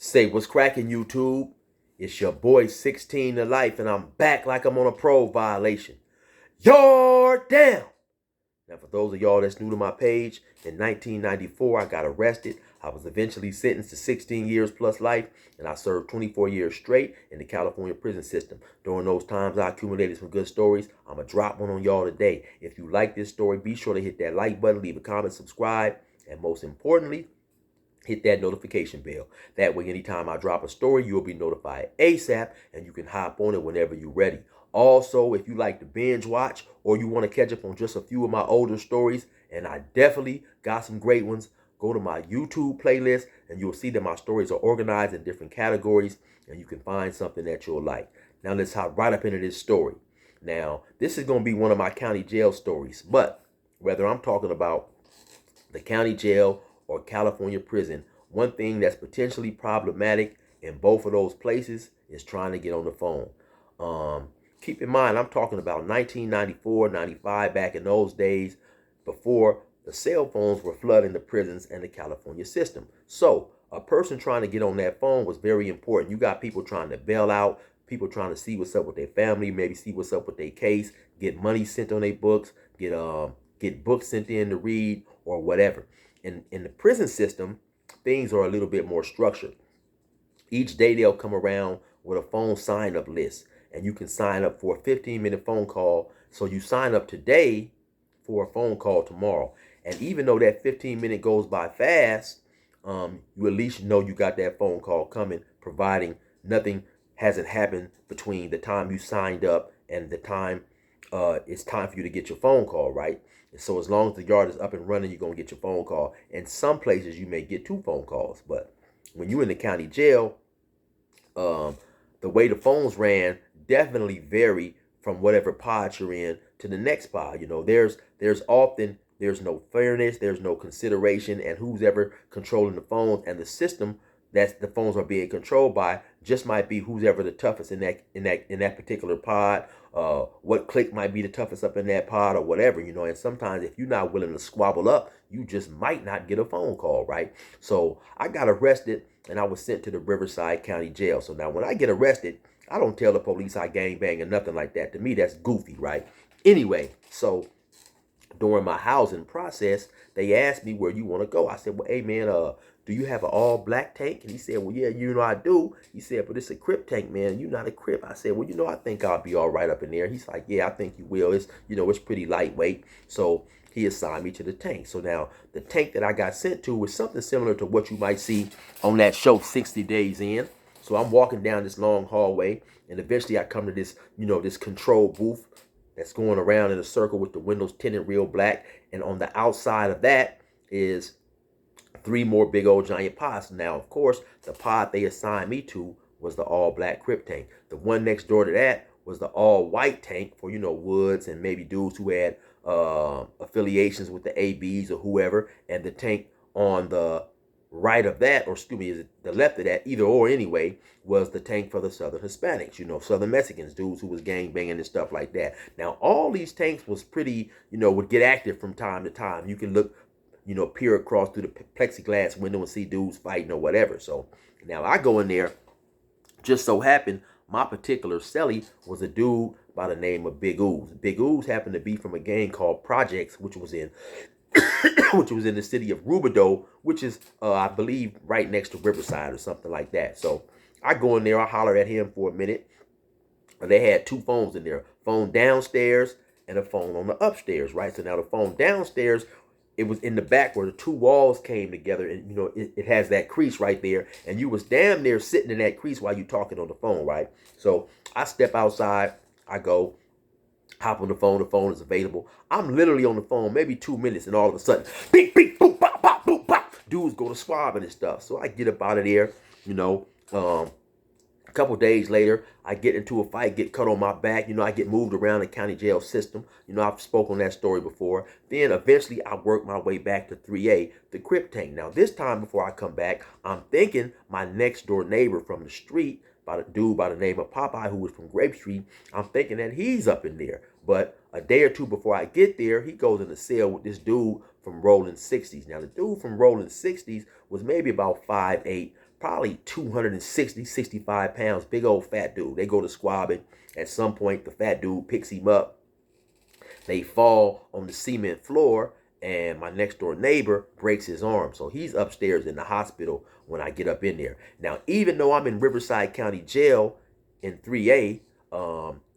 Say what's cracking, YouTube? It's your boy 16 to life, and I'm back like I'm on a parole violation. You're down. Now, for those of y'all that's new to my page, in 1994, I got arrested. I was eventually sentenced to 16 years plus life, and I served 24 years straight in the California prison system. During those times, I accumulated some good stories. I'm going to drop one on y'all today. If you like this story, be sure to hit that like button, leave a comment, subscribe, and most importantly, hit that notification bell. That way, anytime I drop a story, you'll be notified ASAP, and you can hop on it whenever you're ready. Also, if you like to binge watch or you want to catch up on just a few of my older stories, and I definitely got some great ones, go to my YouTube playlist and you'll see that my stories are organized in different categories, and you can find something that you'll like. Now, let's hop right up into this story. Now, this is going to be one of my county jail stories, but whether I'm talking about the county jail or California prison, one thing that's potentially problematic in both of those places is trying to get on the phone. Keep in mind, I'm talking about 1994, 95, back in those days before the cell phones were flooding the prisons and the California system. So a person trying to get on that phone was very important. You got people trying to bail out, people trying to see what's up with their family, maybe see what's up with their case, get money sent on their books, get books sent in to read or whatever. In the prison system, things are a little bit more structured. Each day they'll come around with a phone sign-up list, and you can sign up for a 15-minute phone call. So you sign up today for a phone call tomorrow. And even though that 15-minute goes by fast, you at least know you got that phone call coming, providing nothing hasn't happened between the time you signed up and the time it's time for you to get your phone call, right? So as long as the yard is up and running, you're going to get your phone call. In some places, you may get 2 phone calls. But when you're in the county jail, the way the phones ran definitely vary from whatever pod you're in to the next pod. You know, there's no fairness, there's no consideration, and who's ever controlling the phones and the system that the phones are being controlled by just might be who's ever the toughest in that particular pod. What clique might be the toughest up in that pod or whatever, you know. And sometimes if you're not willing to squabble up, you just might not get a phone call, right? So I got arrested and I was sent to the Riverside County Jail. So now when I get arrested, I don't tell the police I gang bang or nothing like that. To me, that's goofy, right? Anyway, so during my housing process, they asked me where you want to go. I said, well, hey man, do you have an all black tank? And he said, well, yeah, you know I do. He said, but it's a Crip tank, man. You're not a Crip. I said, well, you know, I think I'll be all right up in there. He's like, yeah, I think you will. It's, you know, it's pretty lightweight. So he assigned me to the tank. So now the tank that I got sent to was something similar to what you might see on that show 60 Days In. So I'm walking down this long hallway, and eventually I come to this, you know, this control booth that's going around in a circle with the windows tinted real black. And on the outside of that is 3 more big old giant pods. Now, of course, the pod they assigned me to was the all black Crip tank. The one next door to that was the all white tank for, you know, Woods and maybe dudes who had affiliations with the ABs or whoever. And the tank on the right of that, or excuse me, the left of that, either or anyway, was the tank for the Southern Hispanics, you know, Southern Mexicans, dudes who was gang banging and stuff like that. Now, all these tanks was pretty, you know, would get active from time to time. You can look, you know, peer across through the plexiglass window and see dudes fighting or whatever. So now I go in there. Just so happened my particular cellie was a dude by the name of Big Ooze. Big Ooze happened to be from a gang called Projects, which was in which was in the city of Rubidoux, which is, I believe, right next to Riverside or something like that. So I go in there, I holler at him for a minute. They had 2 phones in there, phone downstairs and a phone on the upstairs, right? So now the phone downstairs, it was in the back where the 2 walls came together, and you know it has that crease right there, and you was damn near sitting in that crease while you talking on the phone, right? So I step outside, I go, hop on the phone is available. I'm literally on the phone maybe 2 minutes, and all of a sudden, beep, beep, boop, bop, bop, boop, bop. Dudes go to swabbing and stuff. So I get up out of there, you know. A couple days later, I get into a fight, get cut on my back. You know, I get moved around the county jail system. You know, I've spoken on that story before. Then eventually I work my way back to 3A, the Crip tank. Now, this time before I come back, I'm thinking my next door neighbor from the street, by the dude by the name of Popeye, who was from Grape Street, I'm thinking that he's up in there. But a day or two before I get there, he goes in the cell with this dude from Rolling 60s. Now, the dude from Rolling 60s was maybe about 5'8", probably 65 pounds, big old fat dude. They go to squabbing. At some point, the fat dude picks him up. They fall on the cement floor, and my next door neighbor breaks his arm. So he's upstairs in the hospital when I get up in there. Now, even though I'm in Riverside County Jail in 3A,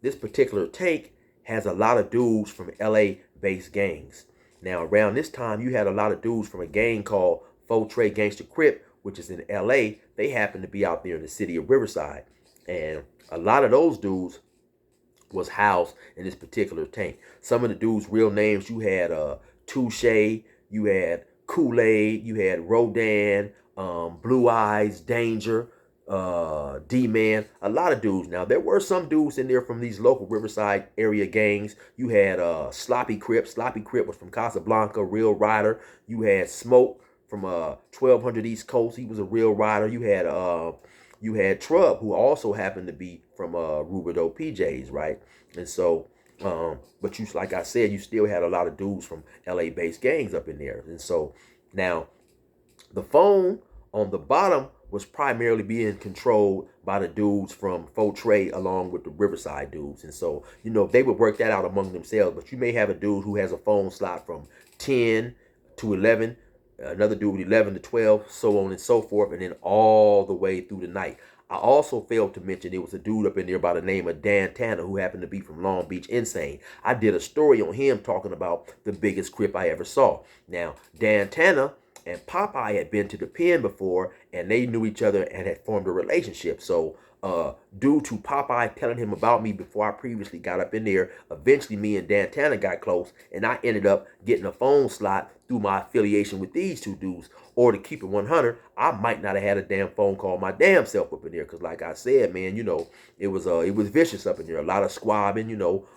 this particular tank has a lot of dudes from LA-based gangs. Now, around this time, you had a lot of dudes from a gang called Trey Gangster Crip, which is in LA. They happen to be out there in the city of Riverside. And a lot of those dudes was housed in this particular tank. Some of the dudes' real names, you had Touche, you had Kool-Aid, you had Rodan, Blue Eyes, Danger, D-Man, a lot of dudes. Now, there were some dudes in there from these local Riverside area gangs. You had Sloppy Crip. Sloppy Crip was from Casablanca, real rider. You had Smoke from 1200 East Coast. He was a real rider. You had Trub, who also happened to be from Rubidoux PJs, right? And so, but you, like I said, you still had a lot of dudes from LA-based gangs up in there. And so, now, the phone on the bottom was primarily being controlled by the dudes from Trey along with the Riverside dudes. And so, they would work that out among themselves. But you may have a dude who has a phone slot from 10 to 11, another dude with 11 to 12, so on and so forth, and then all the way through the night. I also failed to mention there was a dude up in there by the name of Dan Tanner who happened to be from Long Beach Insane. I did a story on him talking about the biggest Crip I ever saw. Now, Dan Tanner and Popeye had been to the pen before, and they knew each other and had formed a relationship. So, due to Popeye telling him about me before I previously got up in there, eventually me and Dan Tanner got close, and I ended up getting a phone slot through my affiliation with these two dudes. Or to keep it 100, I might not have had a damn phone call my damn self up in there, because like I said, man, it was vicious up in there. A lot of squabbing,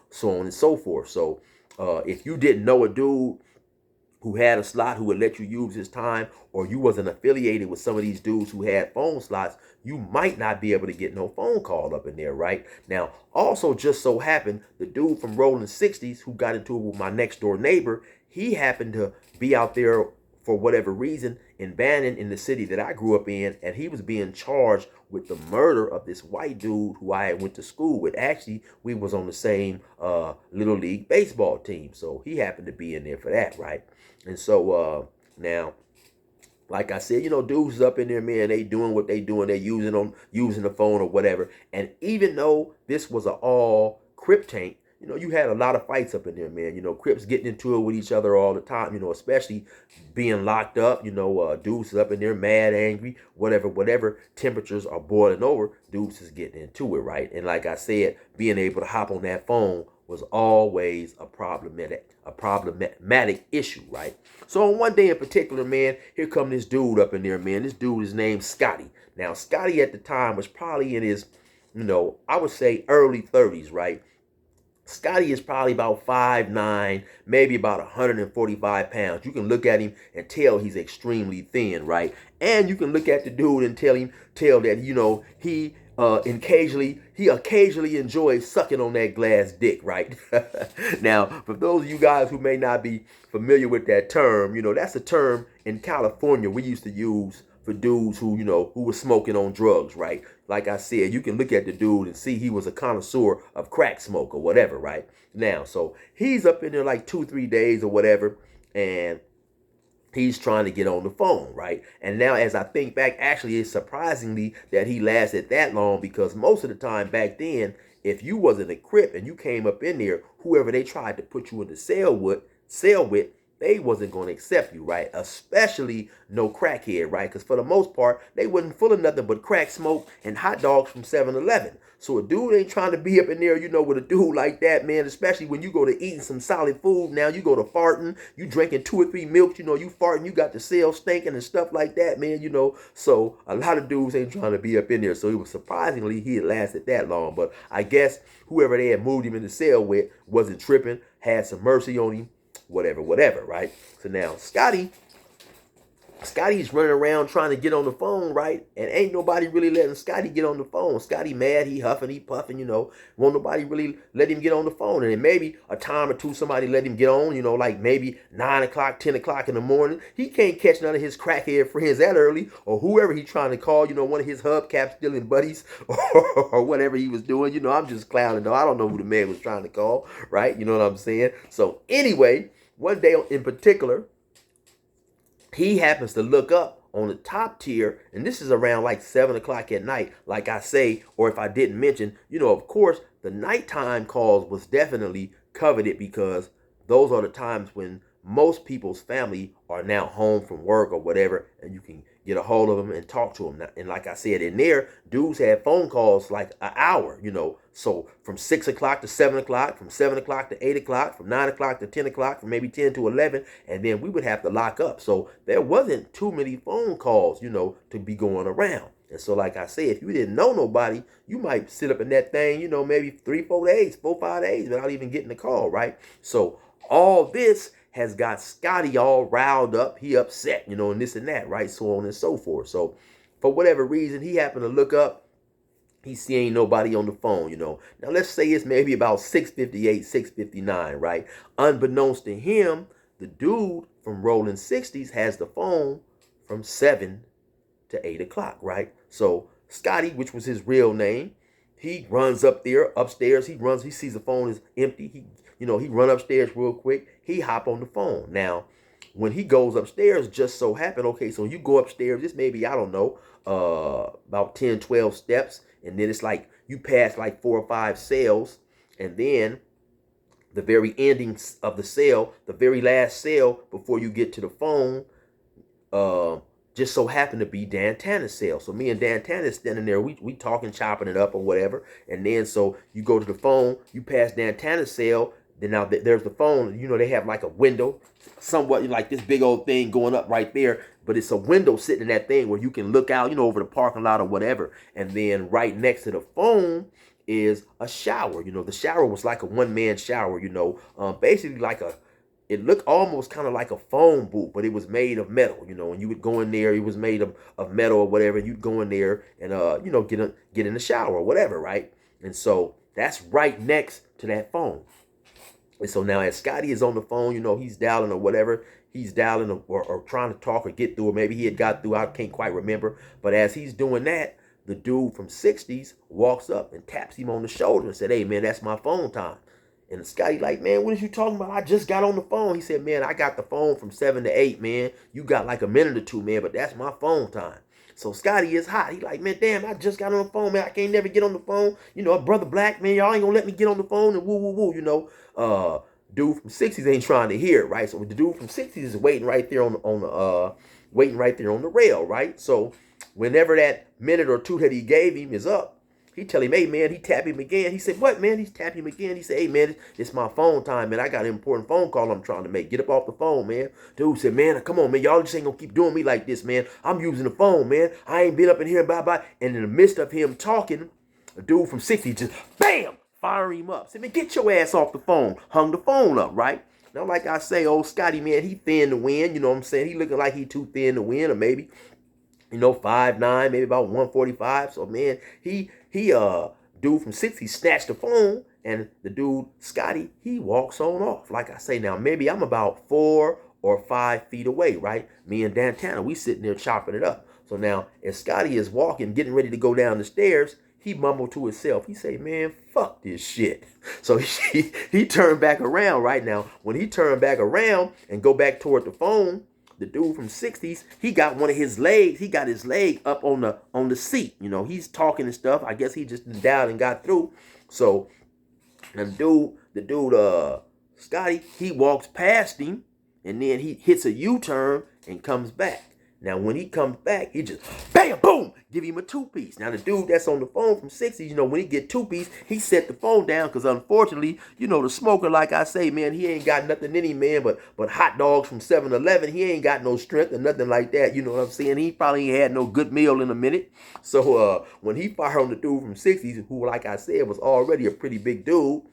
so on and so forth. So if you didn't know a dude who had a slot who would let you use his time, or you wasn't affiliated with some of these dudes who had phone slots, you might not be able to get no phone call up in there, right? Now, also just so happened, the dude from Rolling 60s who got into it with my next door neighbor, he happened to be out there for whatever reason in Bannon, in the city that I grew up in, and he was being charged with the murder of this white dude who I went to school with. Actually, we was on the same Little League baseball team, so he happened to be in there for that, right? And so now, like I said, dudes is up in there, man, they doing what they doing. They using the phone or whatever. And even though this was an all Crip tank, you had a lot of fights up in there, man. Crips getting into it with each other all the time, especially being locked up. Dudes is up in there mad, angry, whatever temperatures are boiling over, dudes is getting into it, right? And like I said, being able to hop on that phone was always a problematic issue, right? So on one day in particular, man, here come this dude up in there, man. This dude is named Scotty. Now, Scotty at the time was probably in his, I would say early 30s, right? Scotty is probably about 5'9", maybe about 145 pounds. You can look at him and tell he's extremely thin, right? And you can look at the dude and tell that, he occasionally enjoys sucking on that glass dick, right? Now, for those of you guys who may not be familiar with that term, that's a term in California we used to use for dudes who were smoking on drugs, right? Like I said, you can look at the dude and see he was a connoisseur of crack smoke or whatever, right? Now, so he's up in there like 2-3 days or whatever, and he's trying to get on the phone, right? And now as I think back, actually it's surprisingly that he lasted that long, because most of the time back then, if you wasn't a Crip and you came up in there, whoever they tried to put you in the cell with, they wasn't going to accept you, right? Especially no crackhead, right? Because for the most part, they wasn't full of nothing but crack smoke and hot dogs from 7-Eleven. So a dude ain't trying to be up in there, with a dude like that, man, especially when you go to eating some solid food. Now you go to farting, you drinking 2 or 3 milks, you farting, you got the cell stinking and stuff like that, man, So a lot of dudes ain't trying to be up in there. So it was surprisingly he had lasted that long. But I guess whoever they had moved him in the cell with wasn't tripping, had some mercy on him, whatever, right? So now Scotty Scotty's running around trying to get on the phone, right? And ain't nobody really letting Scotty get on the phone. Scotty mad, he huffing, he puffing, Won't nobody really let him get on the phone. And then maybe a time or two somebody let him get on, like maybe 9 o'clock, 10 o'clock in the morning. He can't catch none of his crackhead friends that early, or whoever he trying to call, one of his hubcap stealing buddies or whatever he was doing. I'm just clowning though. I don't know who the man was trying to call, right? You know what I'm saying? So anyway, one day in particular, he happens to look up on the top tier, and this is around like 7 o'clock at night, like I say, or if I didn't mention, of course, the nighttime calls was definitely coveted because those are the times when most people's family are now home from work or whatever, and you can get a hold of them and talk to them. And like I said, in there, dudes had phone calls like an hour, So from 6 o'clock to 7 o'clock, from 7 o'clock to 8 o'clock, from 9 o'clock to 10 o'clock, from maybe 10 to 11, and then we would have to lock up. So there wasn't too many phone calls, to be going around. And so like I said, if you didn't know nobody, you might sit up in that thing, maybe 3, 4 days, 4, 5 days without even getting a call, right? So all this has got Scotty all riled up. He upset, and this and that, right? So on and so forth. So for whatever reason, he happened to look up. He see ain't nobody on the phone, Now let's say it's maybe about 6:58, 6:59, right? Unbeknownst to him, the dude from Rolling 60s has the phone from 7 to 8 o'clock, right? So Scotty, which was his real name, he runs upstairs. He sees the phone is empty. He run upstairs real quick. He hop on the phone. Now, when he goes upstairs, just so happened, okay, so you go upstairs, this maybe, I don't know, about 10, 12 steps, and then it's like you pass like 4 or 5 cells, and then the very ending of the cell, the very last cell before you get to the phone, just so happened to be Dan Tanner's cell. So me and Dan Tanner standing there, we talking, chopping it up or whatever. And then so you go to the phone, you pass Dan Tanner's cell, then now there's the phone. They have like a window, somewhat like this big old thing going up right there. But it's a window sitting in that thing where you can look out, over the parking lot or whatever. And then right next to the phone is a shower. The shower was like a one-man shower, basically like it looked almost kind of like a phone booth, but it was made of metal, and you would go in there, it was made of metal or whatever, and you'd go in there and, get in the shower or whatever, right? And so that's right next to that phone. And so now as Scotty is on the phone, he's dialing or whatever, he's dialing or trying to talk or get through, or maybe he had got through, I can't quite remember. But as he's doing that, the dude from 60s walks up and taps him on the shoulder and said, "Hey, man, that's my phone time." And Scotty like, "Man, what is you talking about? I just got on the phone." He said, "Man, I got the phone from 7 to 8, man. You got like a minute or two, man, but that's my phone time." So Scotty is hot. He like, "Man, damn, I just got on the phone, man. I can't never get on the phone. Brother Black, man, y'all ain't gonna let me get on the phone and woo, woo, woo, Dude from 60s ain't trying to hear it, right? So the dude from 60s is waiting right there on the rail, right? So whenever that minute or two that he gave him is up, he tell him, "Hey, man," he tap him again. He said, "What, man?" He's tapping him again. He said, "Hey, man, it's my phone time, man. I got an important phone call I'm trying to make. Get up off the phone, man." Dude said, "Man, come on, man. Y'all just ain't gonna keep doing me like this, man. I'm using the phone, man. I ain't been up in here, bye-bye." And in the midst of him talking, a dude from 60 just, bam, fire him up. Said, "Man, get your ass off the phone." Hung the phone up, right? Now, like I say, old Scotty, man, he thin to win. You know what I'm saying? He looking like he too thin to win, or maybe, 5'9", maybe about 145. So, man, he dude from 60 snatched the phone, and the dude, Scotty, he walks on off. Like I say, now, maybe I'm about 4 or 5 feet away, right? Me and Dan Tanner, we sitting there chopping it up. So now, as Scotty is walking, getting ready to go down the stairs, he mumbled to himself. He say, "Man, fuck this shit." So he turned back around right now. When he turned back around and go back toward the phone, the dude from 60s, he got one of his legs. He got his leg up on the seat. He's talking and stuff. I guess he just dialed and got through. So the dude, Scotty, he walks past him, and then he hits a U-turn and comes back. Now, when he comes back, he just, bam, boom, give him a 2-piece. Now, the dude that's on the phone from 60s, when he get 2-piece, he set the phone down because, unfortunately, the smoker, like I say, man, he ain't got nothing in him, man, but hot dogs from 7-Eleven. He ain't got no strength or nothing like that, you know what I'm saying? He probably ain't had no good meal in a minute. So, when he fired on the dude from 60s, who, like I said, was already a pretty big dude,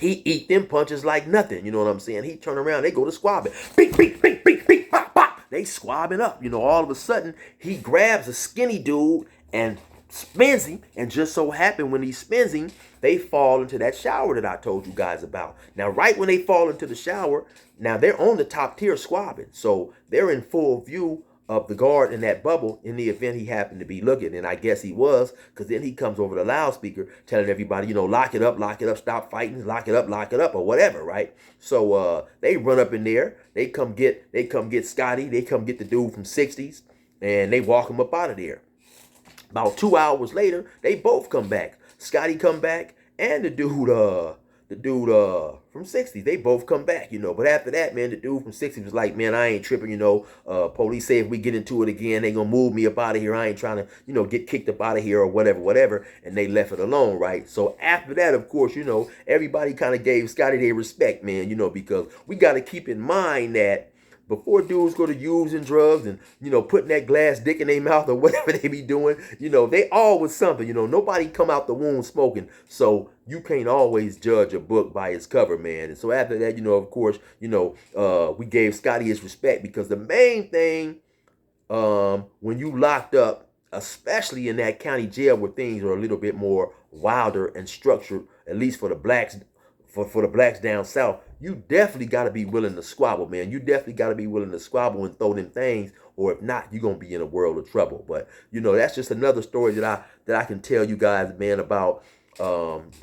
he eat them punches like nothing, you know what I'm saying? He turn around, they go to squabbing. Beep, beep, beep, beep, beep, pop, pop. They squabbing up. All of a sudden, he grabs a skinny dude and spins him. And just so happened when he spins him, they fall into that shower that I told you guys about. Now, right when they fall into the shower, now they're on the top tier squabbing. So they're in full view of the guard in that bubble in the event he happened to be looking. And I guess he was, because then he comes over the loudspeaker telling everybody, lock it up, stop fighting, lock it up, or whatever, right? So they run up in there. They come get Scotty. They come get the dude from 60s, and they walk him up out of there. About 2 hours later, they both come back. Scotty come back, and the dude from 60s, they both come back, But after that, man, the dude from 60s was like, man, I ain't tripping, Police say if we get into it again, they gonna move me up out of here. I ain't trying to, get kicked up out of here or whatever. And they left it alone, right? So after that, of course, everybody kind of gave Scotty their respect, man, because we got to keep in mind that before dudes go to using drugs and, putting that glass dick in their mouth or whatever they be doing, they always something, nobody come out the womb smoking. So you can't always judge a book by its cover, man. And so after that, of course, we gave Scotty his respect, because the main thing, when you locked up, especially in that county jail where things are a little bit more wilder and structured, at least for the blacks, for the blacks down south, you definitely got to be willing to squabble, man. You definitely got to be willing to squabble and throw them things, or if not, you're going to be in a world of trouble. But, that's just another story that I can tell you guys, man, about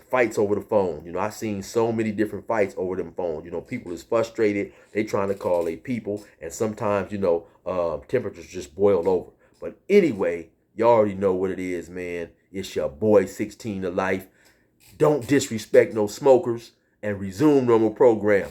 fights over the phone. I've seen so many different fights over them phones. People is frustrated. They trying to call their people, and sometimes, temperatures just boil over. But anyway, you already know what it is, man. It's your boy 16 to life. Don't disrespect no smokers, and resume normal program.